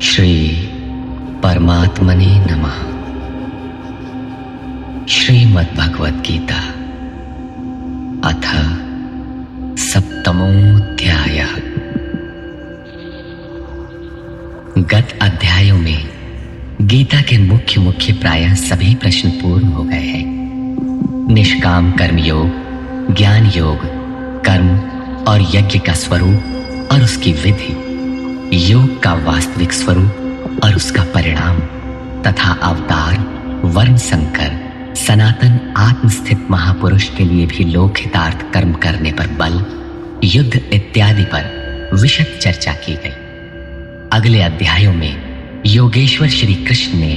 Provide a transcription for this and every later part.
श्री परमात्मने नमः। श्रीमद्भगवद्गीता अथ सप्तमोऽध्यायः। गत अध्यायों में गीता के मुख्य प्रायः सभी प्रश्न पूर्ण हो गए हैं। निष्काम कर्म योग, ज्ञान योग, कर्म और यज्ञ का स्वरूप और उसकी विधि, योग का वास्तविक स्वरूप और उसका परिणाम तथा अवतार, वर्ण संकर, सनातन आत्मस्थित महापुरुष के लिए भी लोकहितार्थ कर्म करने पर बल, युद्ध इत्यादि पर विशद चर्चा की गई। अगले अध्यायों में योगेश्वर श्री कृष्ण ने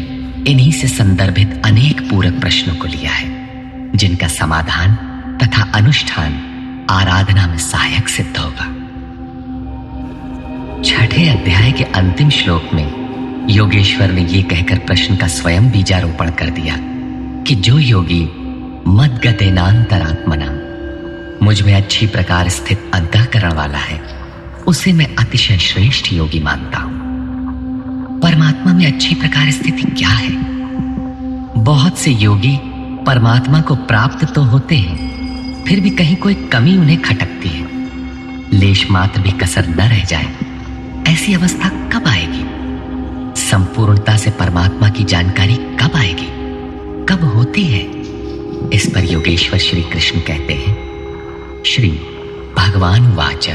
इन्हीं से संदर्भित अनेक पूरक प्रश्नों को लिया है, जिनका समाधान तथा अनुष्ठान आराधना में सहायक सिद्ध होगा। छठे अध्याय के अंतिम श्लोक में योगेश्वर ने यह कहकर प्रश्न का स्वयं बीजारोपण कर दिया कि जो योगी मद्गतेनांतरात्मना, मुझ में अच्छी प्रकार स्थित अंतःकरण वाला है, उसे मैं अतिशय श्रेष्ठ योगी मानता हूं। परमात्मा में अच्छी प्रकार स्थिति क्या है? बहुत से योगी परमात्मा को प्राप्त तो होते हैं, फिर भी कहीं कोई कमी उन्हें खटकती है। लेश मात्र भी कसर न रह जाए, ऐसी अवस्था कब आएगी? संपूर्णता से परमात्मा की जानकारी कब आएगी, कब होती है? इस पर योगेश्वर श्री कृष्ण कहते हैं, श्री भगवान वाच,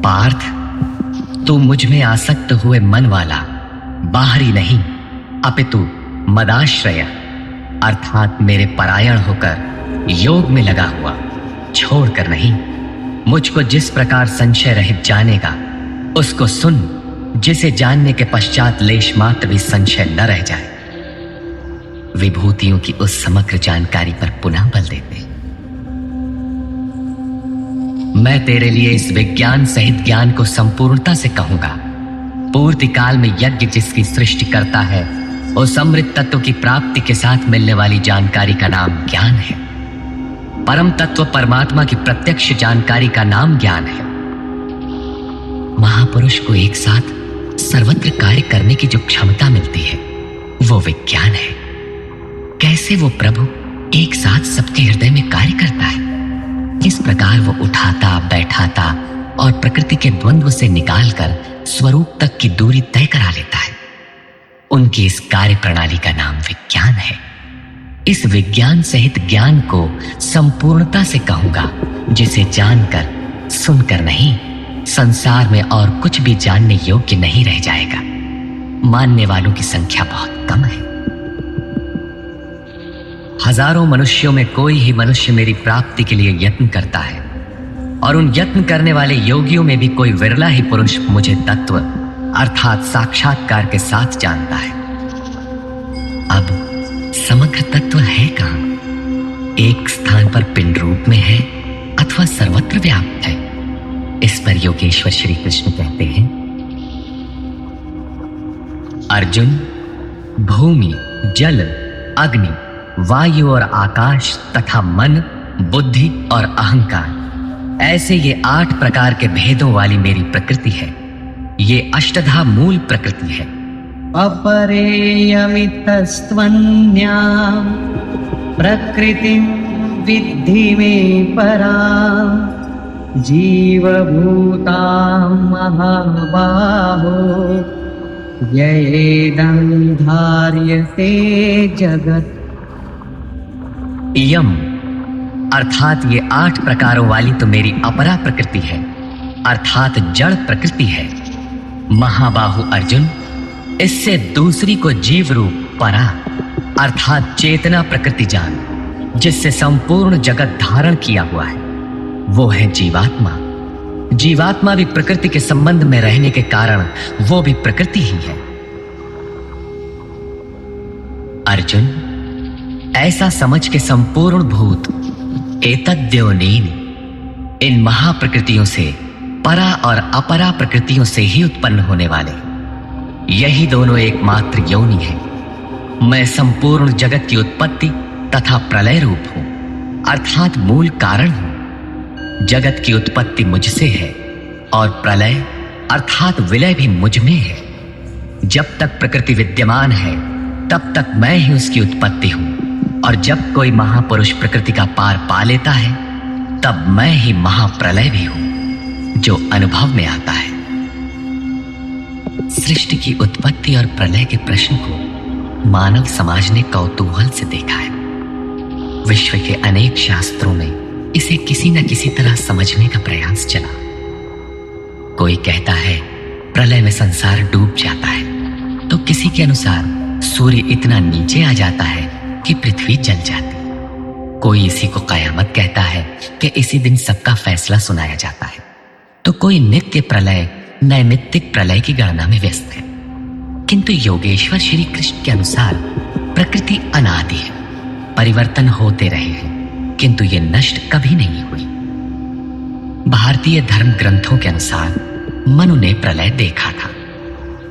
पार्थ, तू मुझ में आसक्त हुए मन वाला बाहरी नहीं, अपितु मदाश्रय अर्थात मेरे परायण होकर योग में लगा हुआ, छोड़कर नहीं। मुझको जिस प्रकार संशय रहित जानेगा, उसको सुन, जिसे जानने के पश्चात लेश मात्र भी संशय न रह जाए। विभूतियों की उस समग्र जानकारी पर पुनः बल देते। मैं तेरे लिए इस विज्ञान सहित ज्ञान को संपूर्णता से कहूंगा। पूर्ति काल में यज्ञ जिसकी सृष्टि करता है, उस अमृत तत्व की प्राप्ति के साथ मिलने वाली जानकारी का नाम ज्ञान है। परम तत्व परमात्मा की प्रत्यक्ष जानकारी का नाम ज्ञान है। महापुरुष को एक साथ सर्वत्र कार्य करने की जो क्षमता मिलती है, वो विज्ञान है। कैसे वो प्रभु एक साथ सबके हृदय में कार्य करता है, किस प्रकार वो उठाता, बैठाता और प्रकृति के द्वंद्व से निकालकर स्वरूप तक की दूरी तय करा लेता है, उनकी इस कार्य प्रणाली का नाम विज्ञान है। इस विज्ञान सहित ज्ञान को संपूर्णता से कहूंगा, जिसे जानकर, सुनकर नहीं, संसार में और कुछ भी जानने योग्य नहीं रह जाएगा। मानने वालों की संख्या बहुत कम है। हजारों मनुष्यों में कोई ही मनुष्य मेरी प्राप्ति के लिए यत्न करता है, और उन यत्न करने वाले योगियों में भी कोई विरला ही पुरुष मुझे तत्व अर्थात साक्षात्कार के साथ जानता है। अब समग्र तत्व है कहां? एक स्थान पर पिंड रूप में है अथवा सर्वत्र व्याप्त है? इस पर योगेश्वर श्री कृष्ण कहते हैं, अर्जुन, भूमि, जल, अग्नि, वायु और आकाश तथा मन, बुद्धि और अहंकार, ऐसे ये 8 प्रकार के भेदों वाली मेरी प्रकृति है। ये अष्टधा मूल प्रकृति है। अपरेयमितस्त्वन्यां प्रकृतिं विद्धि मे परां, जीवभूतां महाबाहो ययेदं धार्यते जगत्। यम अर्थात ये 8 प्रकारों वाली तो मेरी अपरा प्रकृति है, अर्थात जड़ प्रकृति है। महाबाहु अर्जुन, इससे दूसरी को जीव रूप परा अर्थात चेतना प्रकृति जान, जिससे संपूर्ण जगत धारण किया हुआ है, वो है जीवात्मा। जीवात्मा भी प्रकृति के संबंध में रहने के कारण वो भी प्रकृति ही है। अर्जुन, ऐसा समझ के संपूर्ण भूत एतद्योनीनि, इन महाप्रकृतियों से, परा और अपरा प्रकृतियों से ही उत्पन्न होने वाले, यही दोनों एकमात्र योनि है। मैं संपूर्ण जगत की उत्पत्ति तथा प्रलय रूप हूं, अर्थात मूल कारण हूं। जगत की उत्पत्ति मुझसे है और प्रलय अर्थात विलय भी मुझ में है। जब तक प्रकृति विद्यमान है तब तक मैं ही उसकी उत्पत्ति हूं, और जब कोई महापुरुष प्रकृति का पार पा लेता है तब मैं ही महाप्रलय भी हूं जो अनुभव में आता है। सृष्टि की उत्पत्ति और प्रलय के प्रश्न को मानव समाज ने कौतूहल से देखा है। विश्व के अनेक शास्त्रों में इसे किसी न किसी तरह समझने का प्रयास चला। कोई कहता है प्रलय में संसार डूब जाता है, तो किसी के अनुसार सूर्य इतना नीचे आ जाता है कि पृथ्वी जल जाती। कोई इसी को कयामत कहता है कि इसी दिन सबका फैसला सुनाया जाता है, तो कोई नित्य प्रलय नैमित्तिक प्रलय की गणना में व्यस्त है। किंतु योगेश्वर श्री कृष्ण के अनुसार प्रकृति अनादि है, परिवर्तन होते रहे हैं, किंतु ये नष्ट कभी नहीं हुई। भारतीय धर्म ग्रंथों के अनुसार मनु ने प्रलय देखा था।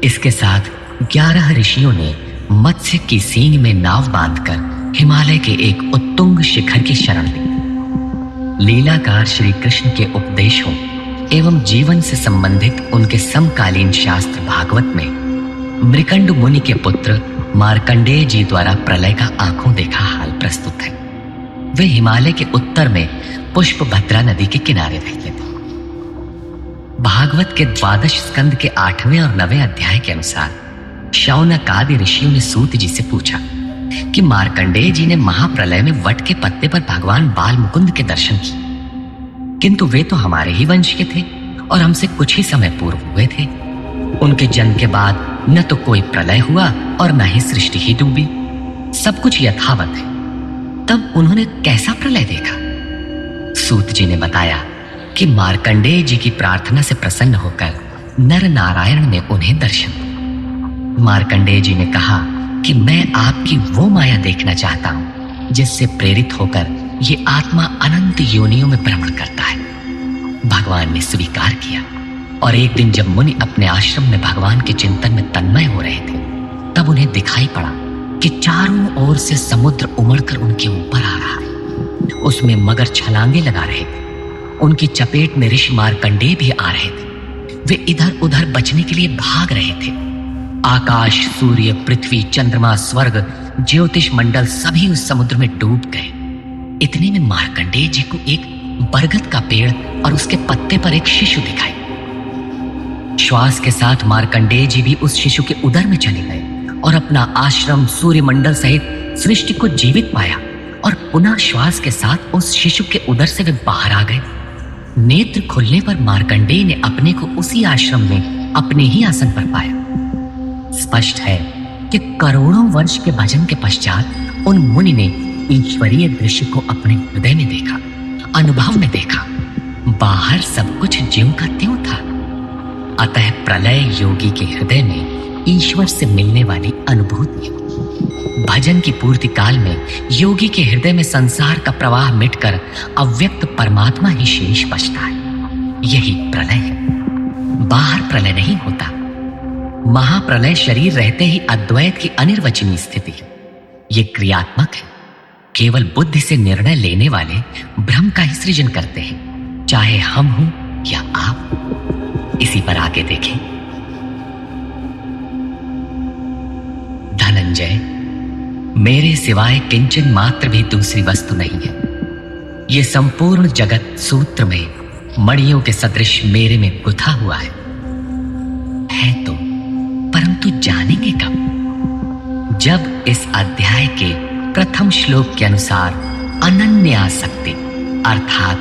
इसके साथ 11 ऋषियों ने मत्स्य की सींग में नाव बांधकर हिमालय के एक उत्तुंग शिखर की शरण ली। लीलाकार श्री कृष्ण के उपदेशों एवं जीवन से संबंधित उनके समकालीन शास्त्र भागवत में मृकंड मुनि के पुत्र मार्कंडेय जी द्वारा प्रलय का आंखों देखा हाल प्रस्तुत है। वे हिमालय के उत्तर में पुष्पभद्रा नदी के किनारे रहते थे। भागवत के 12 स्कंद के 8वें और 9वें अध्याय के अनुसार शौनक आदि ऋषियों ने सूत जी से पूछा कि मार्कंडेय जी ने महाप्रलय में वट के पत्ते पर भगवान बाल मुकुंद के दर्शन किए, किंतु वे तो हमारे ही वंश के थे और हमसे कुछ ही समय पूर्व हुए थे। उनके जन्म के बाद न तो कोई प्रलय हुआ और न ही सृष्टि ही डूबी, सब कुछ यथावत है। तब उन्होंने कैसा प्रलय देखा? सूत जी ने बताया कि मार्कंडेय जी की प्रार्थना से प्रसन्न होकर नर नारायण ने उन्हें दर्शन दिया। मार्कंडेय जी ने कहा कि मैं आपकी वो माया देखना चाहता हूं जिससे प्रेरित होकर ये आत्मा अनंत योनियों में भ्रमण करता है। भगवान ने स्वीकार किया, और एक दिन जब मुनि अपने आश्रम में भगवान के चिंतन में तन्मय हो रहे थे, तब उन्हें दिखाई पड़ा कि चारों ओर से समुद्र उमड़कर उनके ऊपर आ रहा है। उसमें मगर छलांगे लगा रहे थे। उनकी चपेट में ऋषि मार्कंडेय भी आ रहे थे। वे इधर उधर बचने के लिए भाग रहे थे। आकाश, सूर्य, पृथ्वी, चंद्रमा, स्वर्ग, ज्योतिष मंडल सभी उस समुद्र में डूब गए। इतने में मार्कंडेय जी को एक बरगद का पेड़ और उसके पत्ते पर एक शिशु दिखाई। श्वास के साथ मार्कंडेय जी भी उस शिशु के उदर में चले गए और अपना आश्रम, सूर्य मंडल सहित सृष्टि को जीवित पाया, और पुनः श्वास के साथ उस शिशु के उदर से वे बाहर आ गए। नेत्र खुलने पर मार्कंडेय ने अपने को उसी आश्रम में अपने ही आसन पर पाया। स्पष्ट है कि करोड़ों वर्ष के भजन के पश्चात उन मुनि ने ईश्वरीय दृश्य को अपने हृदय में देखा, अनुभव में देखा। बाहर सब कुछ ज्यों का त्यों था। अतः प्रलय योगी के हृदय में ईश्वर से मिलने वाली अनुभूति है। भजन की पूर्ति काल में योगी के हृदय में संसार का प्रवाह मिटकर अव्यक्त परमात्मा ही शेष बचता है। यही प्रलय है, बाहर प्रलय नहीं होता। महाप्रलय शरीर रहते ही अद्वैत की अनिर्वचनीय स्थिति है। ये क्रियात्मक है। केवल बुद्धि से निर्णय लेने वाले भ्रम का ही सृजन करते हैं, चाहे हम हों या आप। इसी पर आगे देखें। धनंजय, मेरे सिवाय किंचन मात्र भी दूसरी वस्तु नहीं है। ये संपूर्ण जगत सूत्र में मणियों के सदृश मेरे में गुथा हुआ है तो, परंतु जानेंगे कब? जब इस अध्याय के प्रथम श्लोक के अनुसार अनन्य आसक्ति अर्थात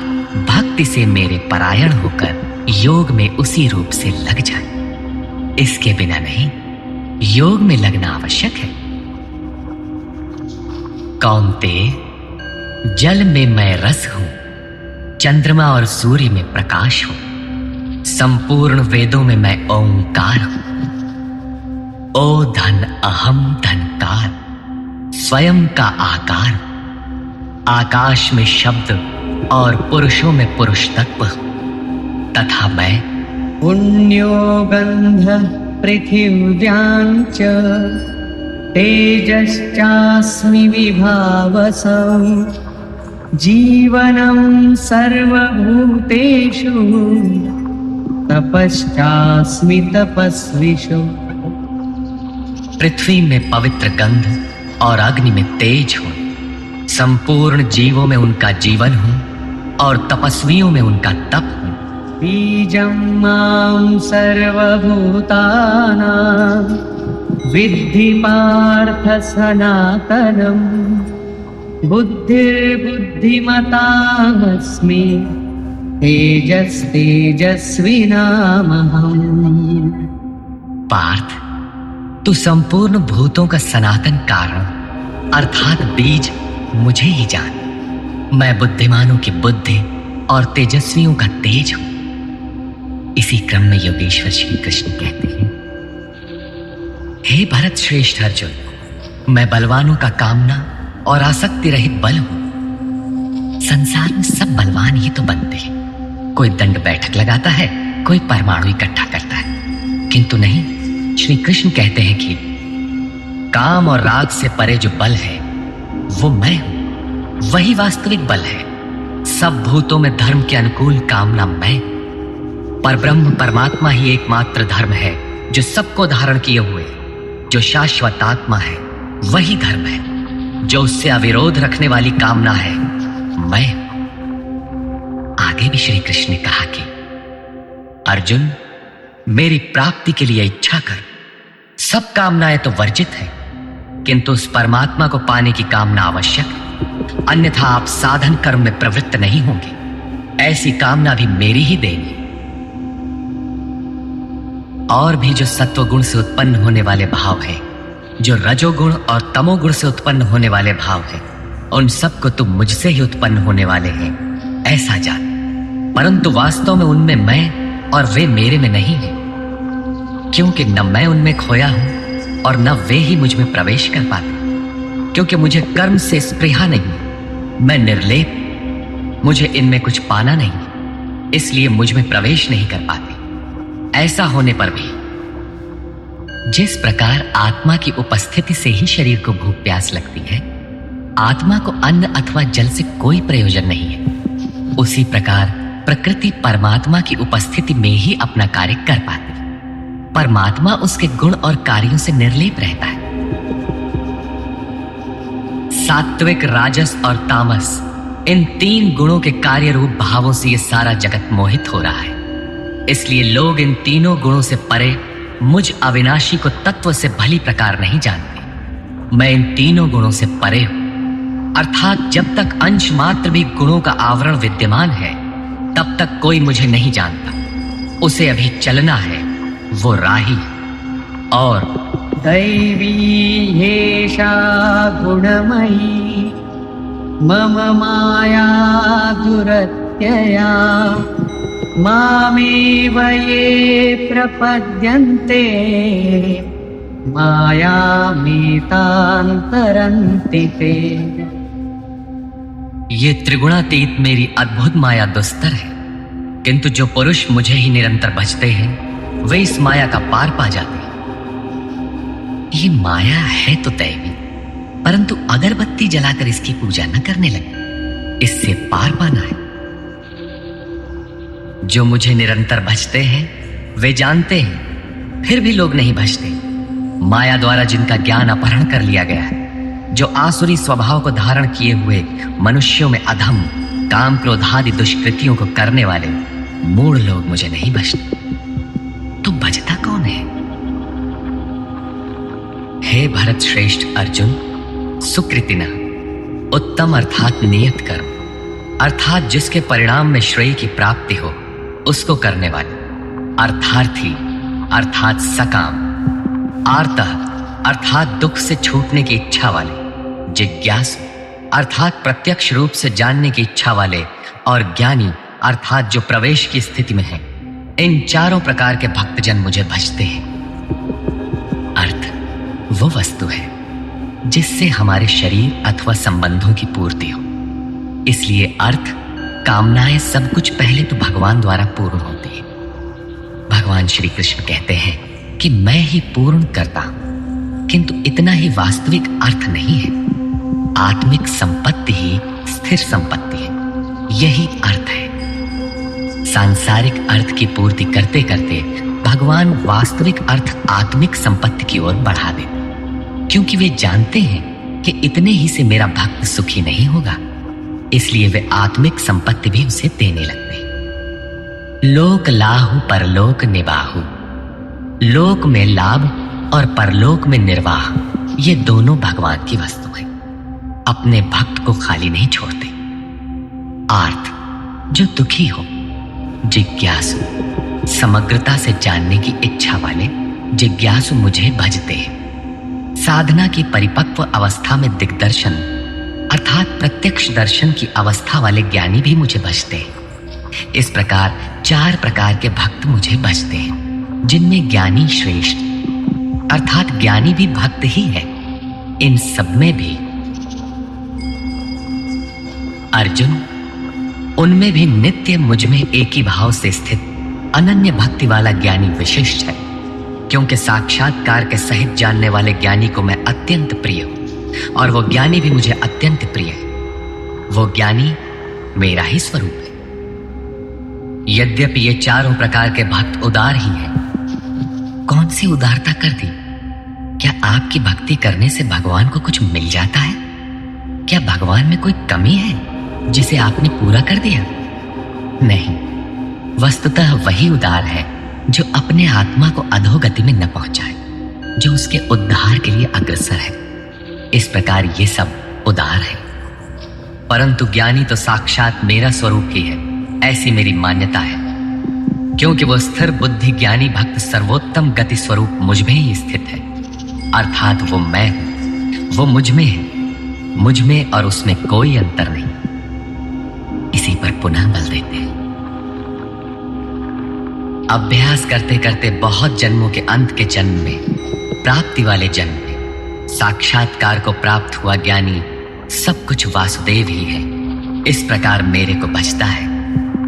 भक्ति से मेरे परायण होकर योग में उसी रूप से लग जाए। इसके बिना नहीं, योग में लगना आवश्यक है। कौन्तेय, जल में मैं रस हूं, चंद्रमा और सूर्य में प्रकाश हूं, संपूर्ण वेदों में मैं ओंकार हूं। ओ धन अहम धनकार, स्वयं का आकार, आकाश में शब्द और पुरुषों में पुरुष तत्व तथा मैं पुण्यो गंध पृथिव्यां च तेजश्चास्मि विभावसं जीवनं सर्वभूतेषु तपश्चास्मि तपस्विषु। पृथ्वी में पवित्र गंध और अग्नि में तेज हूं, संपूर्ण जीवों में उनका जीवन हूं और तपस्वियों में उनका तप हूं। बीजं मां सर्वभूतानां विद्धि पार्थ सनातनम्। बुद्धिर्बुद्धिमतामस्मि तेजस्तेजस्विनामहम्। पार्थ, तू संपूर्ण भूतों का सनातन कारण अर्थात बीज मुझे ही जान। मैं बुद्धिमानों की बुद्धि और तेजस्वियों का तेज हूं। इसी क्रम में योगेश्वर श्री कृष्ण कहते हैं, हे भरत श्रेष्ठ अर्जुन, मैं बलवानों का कामना और आसक्ति रहित बल हूं। संसार में सब बलवान ही तो बनते हैं। कोई दंड बैठक लगाता है, कोई परमाणु इकट्ठा करता है, किंतु नहीं, श्री कृष्ण कहते हैं कि काम और राग से परे जो बल है वो मैं हूं, वही वास्तविक बल है। सब भूतों में धर्म के अनुकूल कामना मैं। परब्रह्म परमात्मा ही एकमात्र धर्म है जो सबको धारण किए हुए, जो शाश्वत आत्मा है वही धर्म है। जो उससे अविरोध रखने वाली कामना है मैं। आगे भी श्री कृष्ण ने कहा कि अर्जुन, मेरी प्राप्ति के लिए इच्छा कर। सब कामनाएं तो वर्जित है, किंतु उस परमात्मा को पाने की कामना आवश्यक है, अन्यथा आप साधन कर्म में प्रवृत्त नहीं होंगे। ऐसी कामना भी मेरी ही देनी। और भी जो सत्वगुण से उत्पन्न होने वाले भाव है, जो रजोगुण और तमोगुण से उत्पन्न होने वाले भाव है, उन सबको तुम मुझसे ही उत्पन्न होने वाले हैं ऐसा जान। परंतु वास्तव में उनमें मैं और वे मेरे में नहीं है, क्योंकि न मैं उनमें खोया हूं और न वे ही मुझ में प्रवेश कर पाते। क्योंकि मुझे कर्म से स्पृहा नहीं, मैं निर्लेप, मुझे इनमें कुछ पाना नहीं, इसलिए मुझ में प्रवेश नहीं कर पाते। ऐसा होने पर भी जिस प्रकार आत्मा की उपस्थिति से ही शरीर को भूख प्यास लगती है, आत्मा को अन्न अथवा जल से कोई प्रयोजन नहीं है, उसी प्रकार प्रकृति परमात्मा की उपस्थिति में ही अपना कार्य कर पाती है। परमात्मा उसके गुण और कार्यों से निर्लेप रहता है। सात्विक, राजस और तामस, इन तीन गुणों के कार्य रूप भावों से यह सारा जगत मोहित हो रहा है। इसलिए लोग इन तीनों गुणों से परे मुझ अविनाशी को तत्व से भली प्रकार नहीं जानते। मैं इन तीनों गुणों से परे हूं, अर्थात जब तक अंश मात्र भी गुणों का आवरण विद्यमान है, तब तक कोई मुझे नहीं जानता। उसे अभी चलना है, वो राही। और दैवी येषा गुणमयी मम माया दुरत्यया। मामेव ये प्रपद्यन्ते मायामेतान्तरन्ति ते। ये त्रिगुणातीत मेरी अद्भुत माया दुस्तर है, किंतु जो पुरुष मुझे ही निरंतर भजते हैं वे इस माया का पार पा जाते हैं। ये माया है तो दैवी, परंतु अगरबत्ती जलाकर इसकी पूजा न करने लगे, इससे पार पाना है। जो मुझे निरंतर भजते हैं वे जानते हैं, फिर भी लोग नहीं भजते। माया द्वारा जिनका ज्ञान अपहरण कर लिया गया है, जो आसुरी स्वभाव को धारण किए हुए मनुष्यों में अधम काम क्रोधादि दुष्कृतियों को करने वाले मूढ़ लोग मुझे नहीं भजते, तो भजता कौन है? हे भरत श्रेष्ठ अर्जुन, सुकृतिना, उत्तम अर्थात नियत कर्म, अर्थात जिसके परिणाम में श्रेय की प्राप्ति हो उसको करने वाले, अर्थार्थी अर्थात सकाम, आर्तः अर्थात दुख से छूटने की इच्छा वाले, जिज्ञासु अर्थात प्रत्यक्ष रूप से जानने की इच्छा वाले, और ज्ञानी अर्थात जो प्रवेश की स्थिति में है। इन चारों प्रकार के भक्तजन मुझे भजते हैं। अर्थ वो वस्तु है जिससे हमारे शरीर अथवा संबंधों की पूर्ति हो। इसलिए अर्थ, कामनाएं सब कुछ पहले तो भगवान द्वारा पूर्ण होती है। भगवान श्री कृष्ण कहते हैं कि मैं ही पूर्ण करता हूं, किंतु इतना ही वास्तविक अर्थ नहीं है। आत्मिक संपत्ति ही स्थिर संपत्ति है, यही अर्थ है। सांसारिक अर्थ की पूर्ति करते करते भगवान वास्तविक अर्थ आत्मिक संपत्ति की ओर बढ़ा देते, क्योंकि वे जानते हैं कि इतने ही से मेरा भक्त सुखी नहीं होगा, इसलिए वे आत्मिक संपत्ति भी उसे देने लगते। लोक लाहु परलोक निबाहु, लोक में लाभ और परलोक में निर्वाह, ये दोनों भगवान की वस्तु है। अपने भक्त को खाली नहीं छोड़ते। आर्थ, जो दुखी हो, जिज्ञासु, समग्रता से जानने की इच्छा वाले जिज्ञासु मुझे भजते हैं। साधना की परिपक्व अवस्था में दिग्दर्शन अर्थात प्रत्यक्ष दर्शन की अवस्था वाले ज्ञानी भी मुझे भजते हैं। इस प्रकार 4 प्रकार के भक्त मुझे भजते हैं, जिनमें ज्ञानी श्रेष्ठ अर्थात ज्ञानी भी भक्त ही है। इन सब में भी अर्जुन, उनमें भी नित्य मुझमें एक ही भाव से स्थित अनन्य भक्ति वाला ज्ञानी विशिष्ट है, क्योंकि साक्षात्कार के सहित जानने वाले ज्ञानी को मैं अत्यंत प्रिय हूं और वो ज्ञानी भी मुझे अत्यंत प्रिय है। वो ज्ञानी मेरा ही स्वरूप है। यद्यपि ये चारों प्रकार के भक्त उदार ही हैं, कौन सी उदारता कर दी? क्या आपकी भक्ति करने से भगवान को कुछ मिल जाता है? क्या भगवान में कोई कमी है जिसे आपने पूरा कर दिया? नहीं, वस्तुतः वही उदार है जो अपने आत्मा को अधोगति में न पहुंचाए, जो उसके उद्धार के लिए अग्रसर है। इस प्रकार ये सब उदार है। परंतु ज्ञानी तो साक्षात मेरा स्वरूप ही है, ऐसी मेरी मान्यता है, क्योंकि वो स्थिर बुद्धि ज्ञानी भक्त सर्वोत्तम गति स्वरूप मुझ में ही स्थित है। अर्थात वो मैं हूं, वो मुझ में है, मुझ में और उसमें कोई अंतर नहीं। इसी पर पुनः बल देते हैं। अभ्यास करते करते बहुत जन्मों के अंत के जन्म में, प्राप्ति वाले जन्म में साक्षात्कार को प्राप्त हुआ ज्ञानी सब कुछ वासुदेव ही है। इस प्रकार मेरे को भजता है।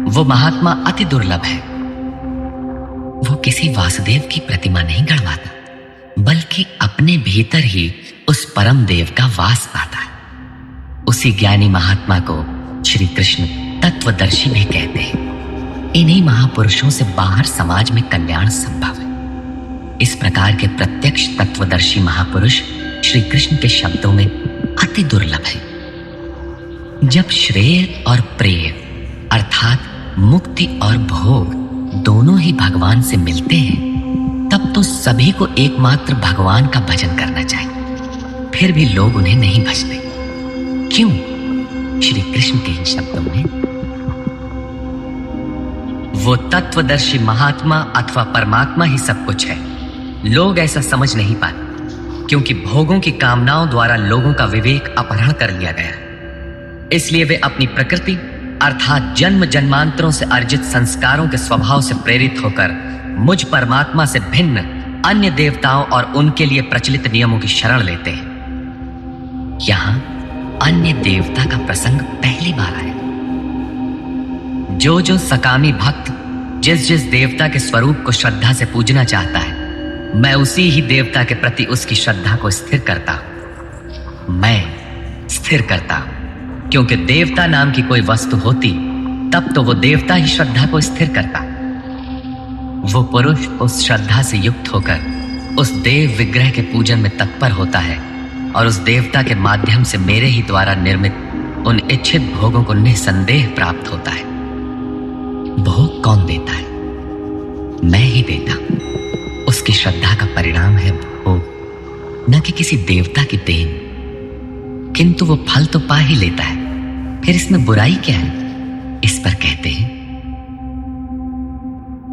वो महात्मा अति दुर्लभ है। वो किसी वासुदेव की प्रतिमा नहीं गढ़वाता, बल्कि अपने भीतर ही उस परम देव का वास पाता है। उसी ज्ञानी महात्मा को श्री कृष्ण तत्वदर्शी भी कहते हैं। इन्हीं महापुरुषों से बाहर समाज में कल्याण संभव है। इस प्रकार के प्रत्यक्ष तत्वदर्शी महापुरुष श्री कृष्ण के शब्दों में अति दुर्लभ है। जब श्रेय और प्रेय अर्थात मुक्ति और भोग दोनों ही भगवान से मिलते हैं, तब तो सभी को एकमात्र भगवान का भजन करना चाहिए। फिर भी लोग उन्हें नहीं भजते। क्यों? श्री कृष्ण के इन शब्दों में, वो तत्वदर्शी महात्मा अथवा परमात्मा ही सब कुछ है। लोग ऐसा समझ नहीं पाते, क्योंकि भोगों की कामनाओं द्वारा लोगों का विवेक अपहरण कर लिया गया। इसलिए वे अपनी प्रकृति अर्थात जन्म जन्मांतरों से अर्जित संस्कारों के स्वभाव से प्रेरित होकर मुझ परमात्मा से भिन्न अन्य देवताओं और उनके लिए प्रचलित नियमों की शरण लेते हैं। यहां अन्य देवता का प्रसंग पहली बार आया। जो सकामी भक्त जिस जिस देवता के स्वरूप को श्रद्धा से पूजना चाहता है, मैं उसी ही देवता के प्रति उसकी श्रद्धा को स्थिर करता हूं। मैं स्थिर करता हूं, क्योंकि देवता नाम की कोई वस्तु होती तब तो वो देवता ही श्रद्धा को स्थिर करता। वो पुरुष उस श्रद्धा से युक्त होकर उस देव विग्रह के पूजन में तत्पर होता है और उस देवता के माध्यम से मेरे ही द्वारा निर्मित उन इच्छित भोगों को निसंदेह प्राप्त होता है। भोग कौन देता है? मैं ही देता हूं। उसकी श्रद्धा का परिणाम है भोग, न कि किसी देवता की देन। किंतु वो फल तो पा ही लेता है, फिर इसमें बुराई क्या है? इस पर कहते हैं,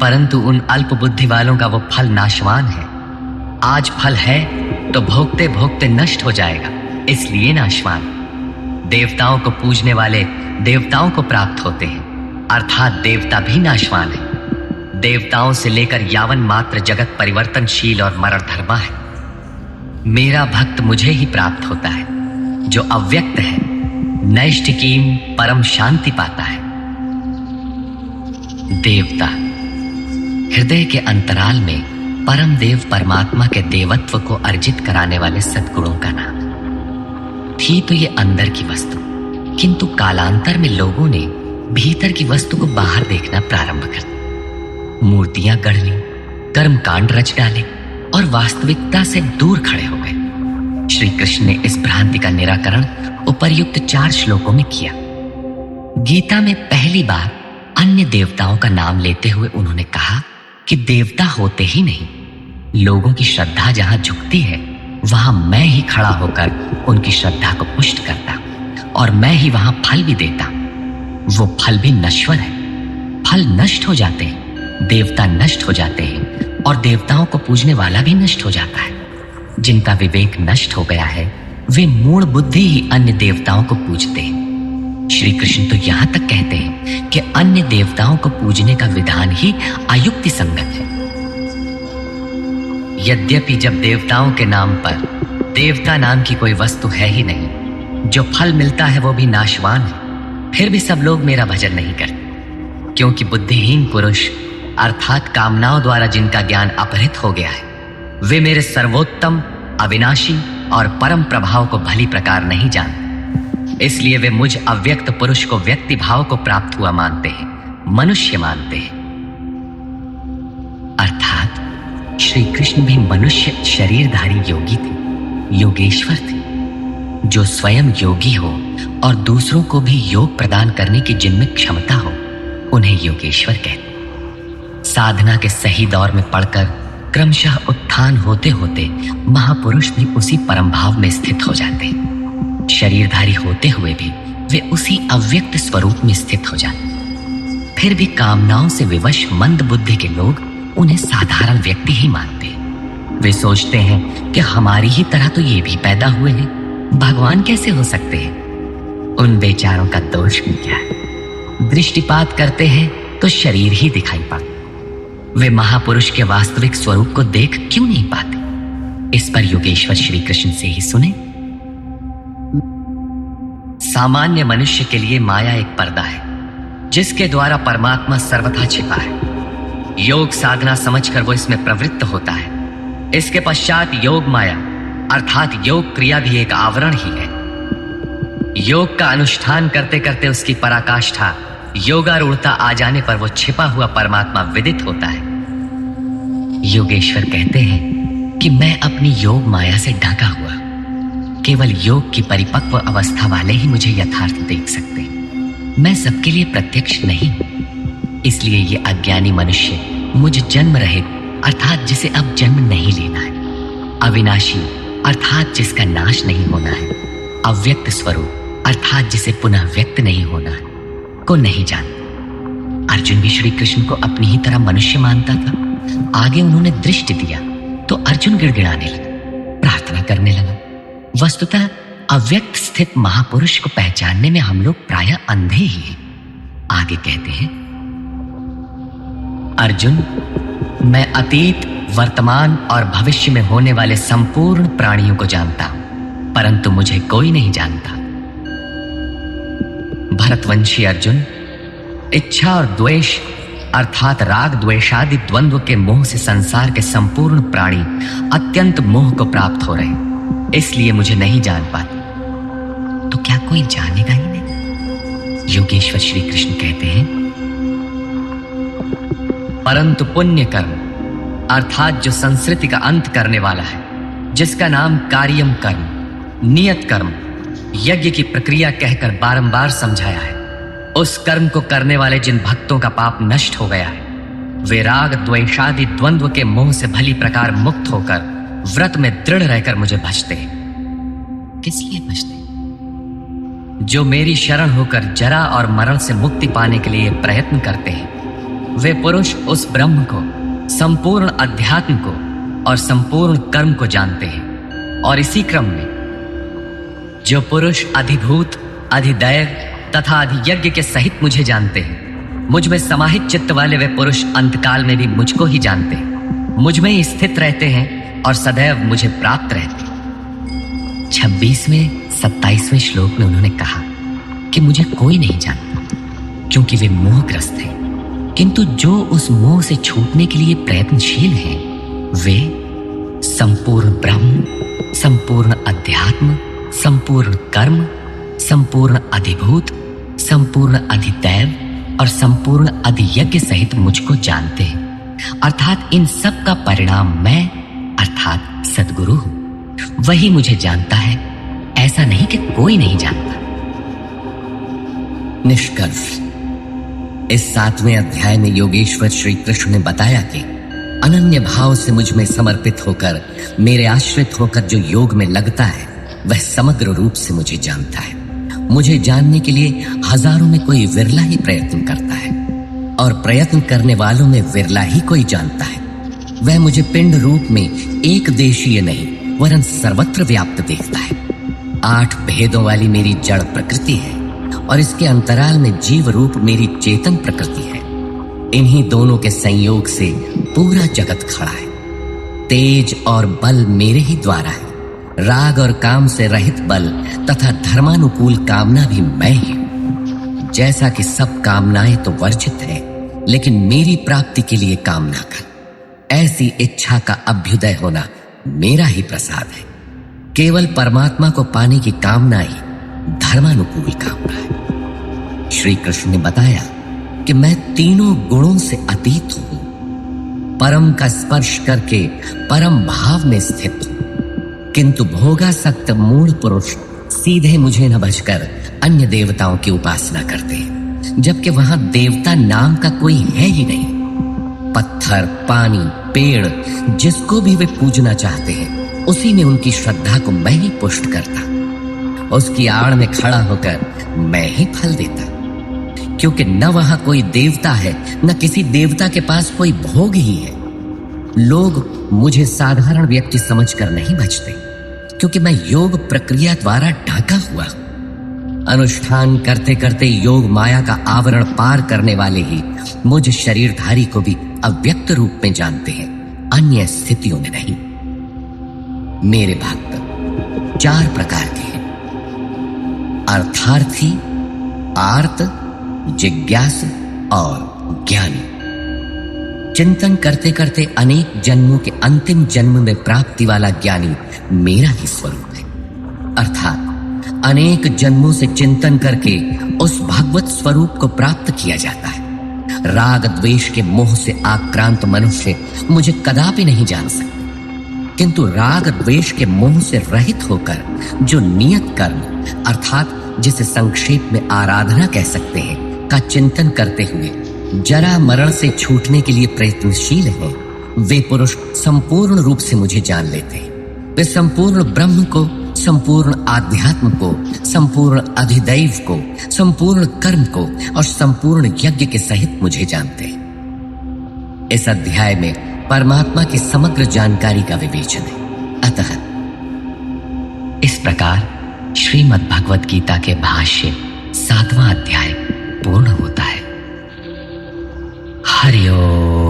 परंतु उन अल्प बुद्धि वालों का वो फल नाशवान है। आज फल है तो भोगते भोगते नष्ट हो जाएगा, इसलिए नाशवान। देवताओं को पूजने वाले देवताओं को प्राप्त होते हैं, अर्थात देवता भी नाशवान है। देवताओं से लेकर यावन मात्र जगत परिवर्तनशील और मरणधर्मा है। मेरा भक्त मुझे ही प्राप्त होता है, जो अव्यक्त है, नैष्ठिकीम परम शांति पाता है। देवता हृदय के अंतराल में परम देव परमात्मा के देवत्व को अर्जित कराने वाले सद्गुणों का नाम। थी तो ये अंदर की वस्तु, किंतु कालांतर में लोगों ने भीतर की वस्तु को बाहर देखना प्रारंभ कर दिया। मूर्तियां गढ़ ली, कर्मकांड रच डाले और वास्तविकता से दूर खड़े हो गए। श्री कृष्ण ने इस भ्रांति का निराकरण उपर्युक्त 4 श्लोकों में किया। गीता में पहली बार अन्य देवताओं का नाम लेते हुए उन्होंने कहा कि देवता होते ही नहीं, लोगों की श्रद्धा जहां झुकती है वहां मैं ही खड़ा होकर उनकी श्रद्धा को पुष्ट करता और मैं ही वहां फल भी देता। वो फल भी नश्वर है, फल नष्ट हो जाते हैं, देवता नष्ट हो जाते हैं और देवताओं को पूजने वाला भी नष्ट हो जाता है। जिनका विवेक नष्ट हो गया है वे मूढ़ बुद्धि ही अन्य देवताओं को पूजते हैं। श्री कृष्ण तो यहां तक कहते हैं कि अन्य देवताओं को पूजने का विधान ही अयुक्ति संगत है। यद्यपि जब देवताओं के नाम पर देवता नाम की कोई वस्तु है ही नहीं, जो फल मिलता है वो भी नाशवान है, फिर भी सब लोग मेरा भजन नहीं करते, क्योंकि बुद्धिहीन पुरुष अर्थात कामनाओं द्वारा जिनका ज्ञान अपहृत हो गया है वे मेरे सर्वोत्तम, अविनाशी और परम प्रभाव को भली प्रकार नहीं जानते। इसलिए वे मुझ अव्यक्त पुरुष को व्यक्ति भाव को प्राप्त हुआ मानते हैं, मनुष्य मानते हैं। अर्थात श्री कृष्ण भी मनुष्य शरीरधारी योगी थे, योगेश्वर थे। जो स्वयं योगी हो और दूसरों को भी योग प्रदान करने की जिनमें क्षमता हो उन्हें योगेश्वर कहते। साधना के सही दौर में पड़कर क्रमशः उत्थान होते होते महापुरुष भी उसी परम भाव में स्थित हो जाते। शरीरधारी होते हुए भी वे उसी अव्यक्त स्वरूप में स्थित हो जाते। फिर भी कामनाओं से विवश मंद बुद्धि के लोग उन्हें साधारण व्यक्ति ही मानते। वे सोचते हैं कि हमारी ही तरह तो ये भी पैदा हुए हैं, भगवान कैसे हो सकते हैं। उन बेचारों का दोष भी क्या है? दृष्टिपात करते हैं तो शरीर ही दिखाई पड़ता। वे महापुरुष के वास्तविक स्वरूप को देख क्यों नहीं पाते? इस पर योगेश्वर श्री कृष्ण से ही सुने। सामान्य मनुष्य के लिए माया एक पर्दा है जिसके द्वारा परमात्मा सर्वथा छिपा है। योग साधना समझकर वो इसमें प्रवृत्त होता है। इसके पश्चात योग माया अर्थात योग क्रिया भी एक आवरण ही है। योग का अनुष्ठान करते करते उसकी पराकाष्ठा योगारूढ़ता आ जाने पर वो छिपा हुआ परमात्मा विदित होता है। योगेश्वर कहते हैं कि मैं अपनी योग माया से ढका हुआ, केवल योग की परिपक्व अवस्था वाले ही मुझे यथार्थ देख सकते हैं। मैं सबके लिए प्रत्यक्ष नहीं हूं। इसलिए ये अज्ञानी मनुष्य मुझ जन्म रहित अर्थात जिसे अब जन्म नहीं लेना है, अविनाशी अर्थात जिसका नाश नहीं होना है, अव्यक्त स्वरूप अर्थात जिसे पुनः व्यक्त नहीं होना है को नहीं जानता। अर्जुन भी श्री कृष्ण को अपनी ही तरह मनुष्य मानता था। आगे उन्होंने दृष्टि दिया तो अर्जुन गिड़गिड़ाने लगा, प्रार्थना करने लगा। वस्तुतः अव्यक्त स्थित महापुरुष को पहचानने में हम लोग प्रायः अंधे ही हैं। आगे कहते हैं, अर्जुन, मैं अतीत, वर्तमान और भविष्य में होने वाले संपूर्ण प्राणियों को जानता हूं, परंतु मुझे कोई नहीं जानता। भरतवंशी अर्जुन, इच्छा और द्वेष अर्थात राग द्वेषादि द्वंद्व के मोह से संसार के संपूर्ण प्राणी अत्यंत मोह को प्राप्त हो रहे, इसलिए मुझे नहीं जान पाते। तो क्या कोई जानेगा ही नहीं? योगेश्वर श्री कृष्ण कहते हैं, परंतु पुण्य कर्म अर्थात जो संस्कृति का अंत करने वाला है, जिसका नाम कार्यम कर्म, नियत कर्म, यज्ञ की प्रक्रिया कहकर बारंबार समझाया है, उस कर्म को करने वाले जिन भक्तों का पाप नष्ट हो गया है वे राग द्वेषादि द्वंद्व के मोह से भली प्रकार मुक्त होकर व्रत में दृढ़ रहकर मुझे भजते हैं। किस लिए भजते? जो मेरी शरण होकर जरा और मरण से मुक्ति पाने के लिए प्रयत्न करते हैं, वे पुरुष उस ब्रह्म को, संपूर्ण अध्यात्म को और संपूर्ण कर्म को जानते हैं। और इसी क्रम में जो पुरुष अधिभूत, अधिदैव तथा अधियज्ञ के सहित मुझे जानते हैं, मुझ में समाहित चित्त वाले वे पुरुष अंतकाल में भी मुझको ही जानते हैं, मुझ में ही स्थित रहते हैं और सदैव मुझे प्राप्त रहते हैं। 26वें 27वें श्लोक में उन्होंने कहा कि मुझे कोई नहीं जानता क्योंकि वे मोहग्रस्त हैं, किंतु जो उस मोह से छूटने के लिए प्रयत्नशील हैं वे संपूर्ण ब्रह्म, संपूर्ण अध्यात्म, संपूर्ण कर्म, संपूर्ण अधिभूत संपूर्ण अधिदैव और संपूर्ण अधियज्ञ सहित मुझको जानते हैं, अर्थात इन सब का परिणाम मैं अर्थात सद्गुरु हूं। वही मुझे जानता है, ऐसा नहीं कि कोई नहीं जानता। निष्कर्ष, इस 7वें अध्याय में योगेश्वर श्री कृष्ण ने बताया कि अनन्य भाव से मुझ में समर्पित होकर, मेरे आश्रित होकर जो योग में लगता है, वह समग्र रूप से मुझे जानता है। मुझे जानने के लिए हजारों में कोई विरला ही प्रयत्न करता है, और प्रयत्न करने वालों में विरला ही कोई जानता है। वह मुझे पिंड रूप में एक देशीय नहीं वरन सर्वत्र व्याप्त देखता है। 8 भेदों वाली मेरी जड़ प्रकृति है और इसके अंतराल में जीव रूप मेरी चेतन प्रकृति है। इन्हीं दोनों के संयोग से पूरा जगत खड़ा है। तेज और बल मेरे ही द्वारा है। राग और काम से रहित बल तथा धर्मानुकूल कामना भी मैं ही हूं। जैसा कि सब कामनाएं तो वर्जित है, लेकिन मेरी प्राप्ति के लिए कामना कर, ऐसी इच्छा का अभ्युदय होना मेरा ही प्रसाद है। केवल परमात्मा को पाने की कामना ही धर्मानुकूल कामना है। श्री कृष्ण ने बताया कि मैं तीनों गुणों से अतीत हूं, परम का स्पर्श करके परम भाव में स्थित हूं। किंतु भोगासक्त मूढ़ पुरुष सीधे मुझे न भजकर अन्य देवताओं की उपासना करते हैं, जबकि वहां देवता नाम का कोई है ही नहीं। पत्थर, पानी, पेड़, जिसको भी वे पूजना चाहते हैं, उसी में उनकी श्रद्धा को मैं ही पुष्ट करता। उसकी आड़ में खड़ा होकर मैं ही फल देता, क्योंकि न वहां कोई देवता है, न किसी देवता के पास कोई भोग ही है। लोग मुझे साधारण व्यक्ति समझकर नहीं भजते, क्योंकि मैं योग प्रक्रिया द्वारा ढका हुआ हूं। अनुष्ठान करते करते योग माया का आवरण पार करने वाले ही मुझ शरीरधारी को भी अव्यक्त रूप में जानते हैं, अन्य स्थितियों में नहीं। मेरे भक्त 4 प्रकार के हैं: अर्थार्थी, आर्त, जिज्ञासु और ज्ञानी। चिंतन करते करते अनेक जन्मों के अंतिम जन्म में प्राप्ति वाला ज्ञानी मेरा ही स्वरूप है। अर्थात अनेक जन्मों से चिंतन करके उस भगवत स्वरूप को प्राप्त किया जाता है। राग द्वेष के मोह से आक्रांत मनुष्य मुझे कदापि नहीं जान सकते, किंतु राग द्वेष के मोह से रहित होकर जो नियत कर्म अर्थात जिसे संक्षेप में आराधना कह सकते हैं का चिंतन करते हुए जरा मरण से छूटने के लिए प्रयत्नशील हैं, वे पुरुष संपूर्ण रूप से मुझे जान लेते हैं। वे संपूर्ण ब्रह्म को, संपूर्ण आध्यात्म को, संपूर्ण अधिदैव को, संपूर्ण कर्म को और संपूर्ण यज्ञ के सहित मुझे जानते हैं। इस अध्याय में परमात्मा की समग्र जानकारी का विवेचन है। अतः इस प्रकार श्रीमद् भगवत गीता के भाष्य 7वां अध्याय पूर्ण होता है। हरि ओम।